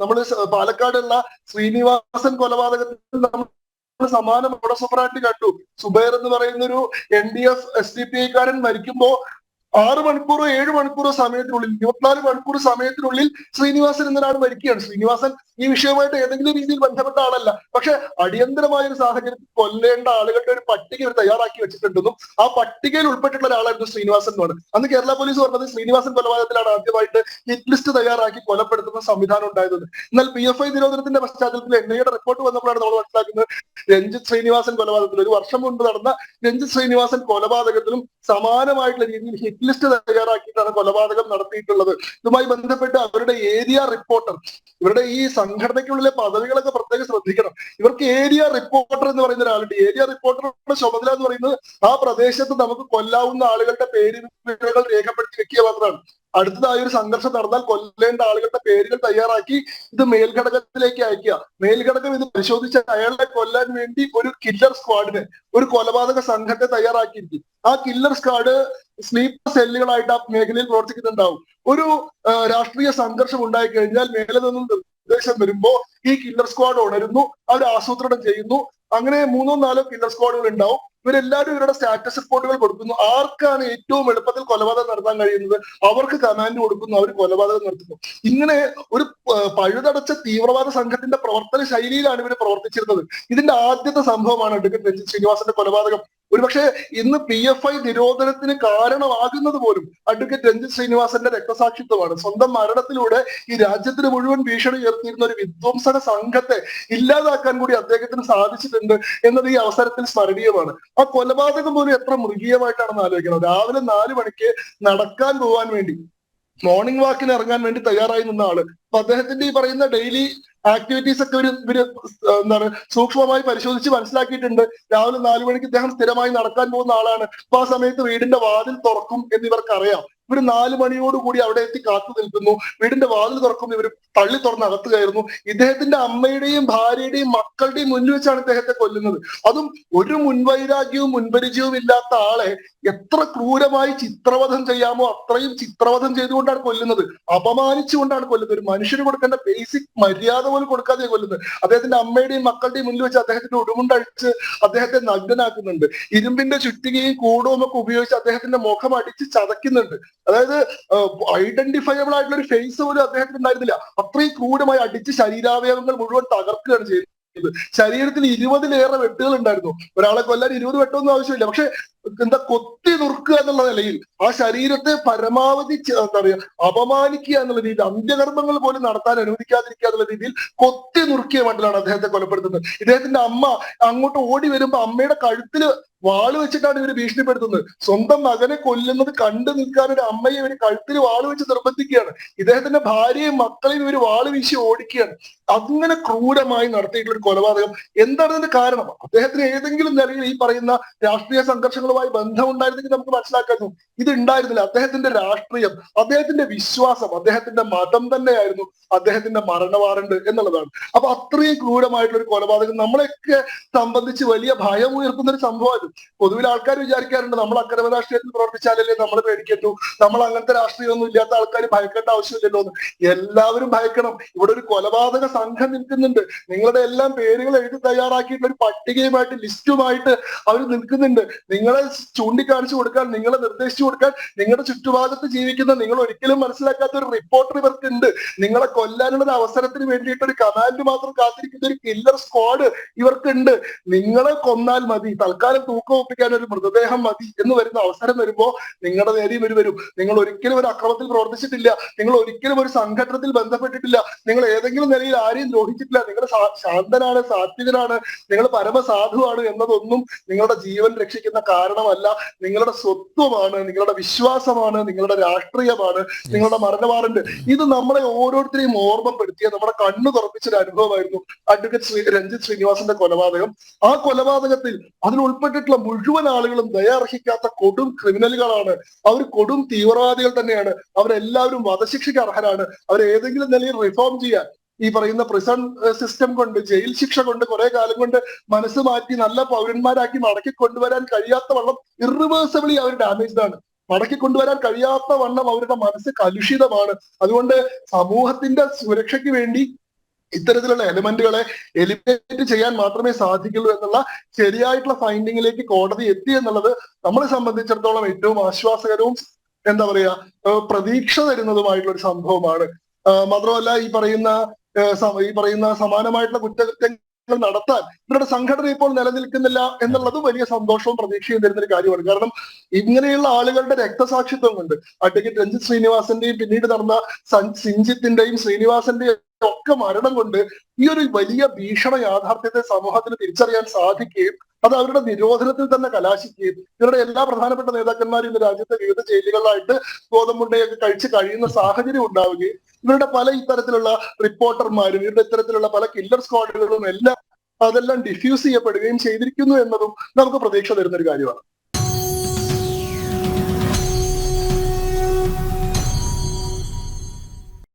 നമ്മൾ പാലക്കാടുള്ള ശ്രീനിവാസൻ കൊലപാതകത്തിൽ നമ്മൾ സമാനം സൂപ്പറായിട്ട് കണ്ടു. സുബൈർ എന്ന് പറയുന്ന ഒരു NDF SDPI കാരൻ മരിക്കുമ്പോ 6 മണിക്കൂറോ 7 മണിക്കൂറോ സമയത്തിനുള്ളിൽ 24 മണിക്കൂർ സമയത്തിനുള്ളിൽ ശ്രീനിവാസൻ എന്നൊരാൾ മരിക്കുകയാണ്. ശ്രീനിവാസൻ ഈ വിഷയവുമായിട്ട് ഏതെങ്കിലും രീതിയിൽ ബന്ധപ്പെട്ട ആളല്ല. പക്ഷെ അടിയന്തരമായ ഒരു സാഹചര്യത്തിൽ കൊല്ലേണ്ട ആളുകളുടെ ഒരു പട്ടിക ഇവർ തയ്യാറാക്കി വെച്ചിട്ടുണ്ടെന്നും ആ പട്ടികയിൽ ഉൾപ്പെട്ടിട്ടുള്ള ഒരാളായിരുന്നു ശ്രീനിവാസൻ എന്നാണ്. അന്ന് കേരള പോലീസ് പറഞ്ഞത് ശ്രീനിവാസൻ കൊലപാതകത്തിലാണ് ആദ്യമായിട്ട് ഹിറ്റ് ലിസ്റ്റ് തയ്യാറാക്കി കൊലപ്പെടുത്തുന്ന സംവിധാനം ഉണ്ടായത്. എന്നാൽ PFI നിരോധനത്തിന്റെ പശ്ചാത്തലത്തിൽ NIAയുടെ റിപ്പോർട്ട് വന്നപ്പോഴാണ് നമ്മൾ മനസ്സിലാക്കുന്നത് രഞ്ജിത്ത് ശ്രീനിവാസൻ കൊലപാതകത്തിൽ 1 വർഷം മുൻപ് നടന്ന രഞ്ജിത്ത് ശ്രീനിവാസൻ കൊലപാതകത്തിലും സമാനമായിട്ടുള്ള രീതിയിൽ ഹിറ്റ് ലിസ്റ്റ് തയ്യാറാക്കിയിട്ടാണ് കൊലപാതകം നടത്തിയിട്ടുള്ളത്. ഇതുമായി ബന്ധപ്പെട്ട് അവരുടെ ഏരിയ റിപ്പോർട്ടർ, ഇവരുടെ ഈ സംഘടനയ്ക്കുള്ളിലെ പദവികളൊക്കെ പ്രത്യേകം ശ്രദ്ധിക്കണം. ഇവർക്ക് ഏരിയ റിപ്പോർട്ടർ എന്ന് പറയുന്ന ഒരാളുണ്ട്. ഏരിയ റിപ്പോർട്ടറുടെ ചുമതല എന്ന് പറയുന്നത് ആ പ്രദേശത്ത് നമുക്ക് കൊല്ലാവുന്ന ആളുകളുടെ പേരുകൾ രേഖപ്പെടുത്തി വെക്കുക മാത്രമാണ്. അടുത്തതായി ഒരു സംഘർഷം നടന്നാൽ കൊല്ലേണ്ട ആളുകളുടെ പേരുകൾ തയ്യാറാക്കി ഇത് മേൽഘടകത്തിലേക്ക് അയക്കുക. മേൽഘടകം ഇത് പരിശോധിച്ച് അയാളെ കൊല്ലാൻ വേണ്ടി ഒരു കില്ലർ സ്ക്വാഡിനെ, ഒരു കൊലപാതക സംഘത്തെ തയ്യാറാക്കിയിരിക്കും. ആ കില്ലർ സ്ക്വാഡ് സ്ലീപ്പർ സെല്ലുകളായിട്ട് ആ മേഖലയിൽ പ്രവർത്തിക്കുന്നുണ്ടാവും. ഒരു രാഷ്ട്രീയ സംഘർഷം ഉണ്ടായി കഴിഞ്ഞാൽ മേലെ നിന്നും നിർദ്ദേശം വരുമ്പോ ഈ കില്ലർ സ്ക്വാഡ് ഉണരുന്നു, അവർ ആസൂത്രണം ചെയ്യുന്നു. അങ്ങനെ 3ഓ 4ഓ കില്ലർ സ്ക്വാഡുകൾ ഉണ്ടാവും. ഇവരെല്ലാവരും ഇവരുടെ സ്റ്റാറ്റസ് റിപ്പോർട്ടുകൾ കൊടുക്കുന്നു. ആർക്കാണ് ഏറ്റവും എളുപ്പത്തിൽ കൊലപാതകം നടത്താൻ കഴിയുന്നത് അവർക്ക് കമാൻഡ് കൊടുക്കുന്നു, അവർ കൊലപാതകം നടത്തുന്നു. ഇങ്ങനെ ഒരു പഴുതടച്ച തീവ്രവാദ സംഘത്തിന്റെ പ്രവർത്തന ശൈലിയിലാണ് ഇവർ പ്രവർത്തിച്ചിരുന്നത്. ഇതിന്റെ ആദ്യത്തെ സംഭവമാണ് അഡ്വക്കേറ്റ് രഞ്ജിത്ത് ശ്രീനിവാസന്റെ കൊലപാതകം. ഒരുപക്ഷെ ഇന്ന് PFI നിരോധനത്തിന് കാരണമാകുന്നത് പോലും അഡ്വക്കേറ്റ് രഞ്ജിത്ത് ശ്രീനിവാസന്റെ രക്തസാക്ഷിത്വമാണ്. സ്വന്തം മരണത്തിലൂടെ ഈ രാജ്യത്തിന് മുഴുവൻ ഭീഷണി ഉയർത്തിയിരുന്ന ഒരു വിധ്വംസക സംഘത്തെ ഇല്ലാതാക്കാൻ കൂടി അദ്ദേഹത്തിന് സാധിച്ചിട്ടുണ്ട് എന്നത് ഈ അവസരത്തിൽ സ്മരണീയമാണ്. ആ കൊലപാതകം പോലും എത്ര മൃഗീയമായിട്ടാണെന്ന് ആലോചിക്കണം. രാവിലെ 4 മണിക്ക് നടക്കാൻ പോകാൻ വേണ്ടി, മോർണിംഗ് വാക്കിന് ഇറങ്ങാൻ വേണ്ടി തയ്യാറായി നിന്ന ആള്. അപ്പൊ അദ്ദേഹത്തിന്റെ ഈ പറയുന്ന ഡെയിലി ആക്ടിവിറ്റീസ് ഒക്കെ ഇവര് എന്താണ് സൂക്ഷ്മമായി പരിശോധിച്ച് മനസ്സിലാക്കിയിട്ടുണ്ട്. രാവിലെ 4 മണിക്ക് ഇദ്ദേഹം സ്ഥിരമായി നടക്കാൻ പോകുന്ന ആളാണ്. അപ്പൊ ആ സമയത്ത് വീടിന്റെ വാതിൽ തുറക്കും എന്നിവർക്കറിയാം. ഇവർ 4 മണിയോടുകൂടി അവിടെ എത്തി കാത്തു നിൽക്കുന്നു. വീടിന്റെ വാതിൽ തുറക്കുന്നു, ഇവർ തള്ളി തുറന്ന് അകത്ത് കയറുന്നു. ഇദ്ദേഹത്തിന്റെ അമ്മയുടെയും ഭാര്യയുടെയും മക്കളുടെയും മുന്നിൽ വെച്ചാണ് ഇദ്ദേഹത്തെ കൊല്ലുന്നത്. അതും ഒരു മുൻവൈരാഗ്യവും മുൻപരിചയവും ഇല്ലാത്ത ആളെ എത്ര ക്രൂരമായി ചിത്രവധം ചെയ്യാമോ അത്രയും ചിത്രവധം ചെയ്തുകൊണ്ടാണ് കൊല്ലുന്നത്. അപമാനിച്ചുകൊണ്ടാണ് കൊല്ലുന്നത്. ഒരു മനുഷ്യന് കൊടുക്കേണ്ട ബേസിക് മര്യാദ പോലും കൊടുക്കാതെ കൊല്ലുന്നത്. അദ്ദേഹത്തിന്റെ അമ്മയുടെയും മക്കളുടെയും മുന്നിൽ വെച്ച് അദ്ദേഹത്തിന്റെ ഉടുമുണ്ടഴിച്ച് അദ്ദേഹത്തെ നഗ്നനാക്കുന്നുണ്ട്. ഇരുമ്പിന്റെ ചുറ്റികയും കൂടവും ഒക്കെ ഉപയോഗിച്ച് അദ്ദേഹത്തിന്റെ മുഖം അടിച്ച് ചതയ്ക്കുന്നുണ്ട്. അതായത് ഐഡന്റിഫയബിൾ ആയിട്ടുള്ള ഒരു ഫേസ് പോലും അദ്ദേഹത്തിന് ഉണ്ടായിരുന്നില്ല. അത്രയും ക്രൂരമായി അടിച്ച് ശരീരാവയവങ്ങൾ മുഴുവൻ തകർക്കുകയാണ് ചെയ്യുന്നത്. ശരീരത്തിൽ 20-ലേറെ വെട്ടുകൾ ഉണ്ടായിരുന്നു. ഒരാളെ കൊല്ലാൻ 20 വെട്ടൊന്നും ആവശ്യമില്ല. പക്ഷെ എന്താ കൊത്തി നുറുക്കുക എന്നുള്ള നിലയിൽ ആ ശരീരത്തെ പരമാവധി എന്താ പറയാ അപമാനിക്കുക എന്നുള്ള രീതിയിൽ, അന്ത്യകർമ്മങ്ങൾ പോലും നടത്താൻ അനുവദിക്കാതിരിക്കുക എന്നുള്ള രീതിയിൽ കൊത്തി നുറുക്കിയ മട്ടിലാണ് അദ്ദേഹത്തെ കൊലപ്പെടുത്തുന്നത്. ഇദ്ദേഹത്തിന്റെ അമ്മ അങ്ങോട്ട് ഓടി വരുമ്പോ അമ്മയുടെ കഴുത്തില് വാള് വെച്ചിട്ടാണ് ഇവര് ഭീഷണിപ്പെടുത്തുന്നത്. സ്വന്തം മകനെ കൊല്ലുന്നത് കണ്ടു നിൽക്കാൻ ഒരു അമ്മയെ ഇവര് കഴുത്തിൽ വാള് വെച്ച് നിർബന്ധിക്കുകയാണ്. ഇദ്ദേഹത്തിന്റെ ഭാര്യയും മക്കളെയും ഇവര് വാള് വീശി ഓടിക്കുകയാണ്. അങ്ങനെ ക്രൂരമായി നടത്തിയിട്ടുള്ള ഒരു കൊലപാതകം. എന്താണ് ഇതിന്റെ കാരണം? അദ്ദേഹത്തിന് ഏതെങ്കിലും നിലയിൽ ഈ പറയുന്ന രാഷ്ട്രീയ സംഘർഷങ്ങളുമായി ബന്ധമുണ്ടായിരുന്നെങ്കിൽ നമുക്ക് മനസ്സിലാക്കായിരുന്നു. ഇത് ഉണ്ടായിരുന്നില്ല. അദ്ദേഹത്തിന്റെ രാഷ്ട്രീയം, അദ്ദേഹത്തിന്റെ വിശ്വാസം, അദ്ദേഹത്തിന്റെ മതം തന്നെയായിരുന്നു അദ്ദേഹത്തിന്റെ മരണ വാറണ്ട് എന്നുള്ളതാണ്. അപ്പൊ അത്രയും ക്രൂരമായിട്ടുള്ള ഒരു കൊലപാതകം നമ്മളെയൊക്കെ സംബന്ധിച്ച് വലിയ ഭയം ഉയർത്തുന്ന ഒരു സംഭവമായിരുന്നു. പൊതുവിൽ ആൾക്കാർ വിചാരിക്കാറുണ്ട് നമ്മൾ അക്രമ രാഷ്ട്രീയത്തിൽ പ്രവർത്തിച്ചാലല്ലേ നമ്മൾ പേടിക്കണ്ടു, നമ്മൾ അങ്ങനത്തെ രാഷ്ട്രീയമൊന്നും ഇല്ലാത്ത ആൾക്കാർ ഭയക്കേണ്ട ആവശ്യമില്ലല്ലോ എന്ന്. എല്ലാവരും ഭയക്കണം. ഇവിടെ ഒരു കൊലപാതക സംഘം നിൽക്കുന്നുണ്ട്. നിങ്ങളുടെ എല്ലാം പേരുകൾ എഴുതി തയ്യാറാക്കിയിട്ടുള്ള ഒരു പട്ടികയുമായിട്ട് ലിസ്റ്റുമായിട്ട് അവർ നിൽക്കുന്നുണ്ട്. നിങ്ങളെ ചൂണ്ടിക്കാണിച്ചു കൊടുക്കാൻ, നിങ്ങളെ നിർദ്ദേശിച്ചു കൊടുക്കാൻ നിങ്ങളുടെ ചുറ്റുഭാഗത്ത് ജീവിക്കുന്ന നിങ്ങൾ ഒരിക്കലും മനസ്സിലാക്കാത്ത ഒരു റിപ്പോർട്ടർ ഇവർക്കുണ്ട്. നിങ്ങളെ കൊല്ലാനുള്ള ഒരു അവസരത്തിന് വേണ്ടിയിട്ട് ഒരു കമാൻഡ് മാത്രം കാത്തിരിക്കുന്ന ഒരു കില്ലർ സ്ക്വാഡ് ഇവർക്കുണ്ട്. നിങ്ങളെ കൊന്നാൽ മതി, തൽക്കാലം തൂക്കം ഒപ്പിക്കാൻ ഒരു മൃതദേഹം മതി എന്ന് വരുന്ന അവസരം വരുമ്പോ നിങ്ങളുടെ നേരെയും വരും. നിങ്ങൾ ഒരിക്കലും ഒരു അക്രമത്തിൽ പ്രവർത്തിച്ചിട്ടില്ല, നിങ്ങൾ ഒരിക്കലും ഒരു സംഘടനത്തിൽ ബന്ധപ്പെട്ടിട്ടില്ല, നിങ്ങൾ ഏതെങ്കിലും നിലയിൽ ആരെയും ദ്രോഹിച്ചിട്ടില്ല, നിങ്ങൾ ശാന്തനാണ്, സാത്വികനാണ്, നിങ്ങൾ പരമസാധുവാണ് എന്നതൊന്നും നിങ്ങളുടെ ജീവൻ രക്ഷിക്കുന്ന കാരണമല്ല. നിങ്ങളുടെ സ്വത്വമാണ്, നിങ്ങളുടെ വിശ്വാസമാണ്, നിങ്ങളുടെ രാഷ്ട്രീയമാണ് നിങ്ങളുടെ മരണവാറണ്ട്. ഇത് നമ്മളെ ഓരോരുത്തരെയും ഓർമ്മപ്പെടുത്തിയ, നമ്മുടെ കണ്ണു തുറപ്പിച്ചൊരു അനുഭവമായിരുന്നു അഡ്വക്കേറ്റ് രഞ്ജിത്ത് ശ്രീനിവാസന്റെ കൊലപാതകം. ആ കൊലപാതകത്തിൽ അതിൽ ഉൾപ്പെട്ടിട്ടുള്ള മുഴുവൻ ആളുകളും ദയാർഹിക്കാത്ത കൊടും ക്രിമിനലുകളാണ്. അവർ കൊടും തീവ്രവാദികൾ തന്നെയാണ്. അവരെല്ലാവരും വധശിക്ഷയ്ക്ക് അർഹരാണ്. അവർ ഏതെങ്കിലും നിലയിൽ റിഫോം ചെയ്യാൻ, ഈ പറയുന്ന പ്രിസൺ സിസ്റ്റം കൊണ്ട്, ജയിൽ ശിക്ഷ കൊണ്ട് കുറെ കാലം കൊണ്ട് മനസ്സ് മാറ്റി നല്ല പൗരന്മാരാക്കി മടക്കി കൊണ്ടുവരാൻ കഴിയാത്ത വണ്ണം ഇറിവേഴ്സിബിളി അവർ ഡാമേജ്ഡ് ആണ്. മടക്കി കൊണ്ടുവരാൻ കഴിയാത്ത വണ്ണം അവരുടെ മനസ്സ് കലുഷിതമാണ്. അതുകൊണ്ട് സമൂഹത്തിന്റെ സുരക്ഷയ്ക്ക് വേണ്ടി ഇത്തരത്തിലുള്ള എലിമെന്റുകളെ എലിമിനേറ്റ് ചെയ്യാൻ മാത്രമേ സാധിക്കുള്ളൂ എന്നുള്ള ശരിയായിട്ടുള്ള ഫൈൻഡിങ്ങിലേക്ക് കോടതി എത്തി എന്നുള്ളത് നമ്മളെ സംബന്ധിച്ചിടത്തോളം ഏറ്റവും ആശ്വാസകരവും എന്താ പറയാ പ്രതീക്ഷ തരുന്നതുമായിട്ടുള്ള ഒരു സംഭവമാണ്. മാത്രമല്ല ഈ പറയുന്ന സമാനമായിട്ടുള്ള കുറ്റകൃത്യങ്ങൾ നടത്താൻ ഇവരുടെ സംഘടന ഇപ്പോൾ നിലനിൽക്കുന്നില്ല എന്നുള്ളത് വലിയ സന്തോഷവും പ്രതീക്ഷയും തരുന്ന ഒരു കാര്യമാണ്. കാരണം ഇങ്ങനെയുള്ള ആളുകളുടെ രക്തസാക്ഷിത്വം കൊണ്ട് അഡ്വക്കേറ്റ് രഞ്ജിത്ത് ശ്രീനിവാസന്റെയും പിന്നീട് നടന്ന സിഞ്ചിത്തിന്റെയും ശ്രീനിവാസന്റെയും ഒക്കെ മരണം കൊണ്ട് ഈ ഒരു വലിയ ഭീഷണ യാഥാർത്ഥ്യത്തെ സമൂഹത്തിന് തിരിച്ചറിയാൻ സാധിക്കുകയും അത് അവരുടെ നിരോധനത്തിൽ തന്നെ കലാശിക്കുകയും ഇവരുടെ എല്ലാ പ്രധാനപ്പെട്ട നേതാക്കന്മാരും ഇന്ന് രാജ്യത്തെ വിവിധ ജയിലുകളിലായിട്ട് ഗോതമ്പുണ്ടയൊക്കെ കഴിച്ച് കഴിയുന്ന സാഹചര്യം ഉണ്ടാവുകയും ഇവരുടെ പല ഇത്തരത്തിലുള്ള റിപ്പോർട്ടർമാരും ഇവരുടെ ഇത്തരത്തിലുള്ള പല കില്ലർ സ്ക്വാഡുകളും എല്ലാം അതെല്ലാം ഡിഫ്യൂസ് ചെയ്യപ്പെടുകയും ചെയ്തിരിക്കുന്നു എന്നതും നമുക്ക് പ്രതീക്ഷ തരുന്ന ഒരു കാര്യമാണ്.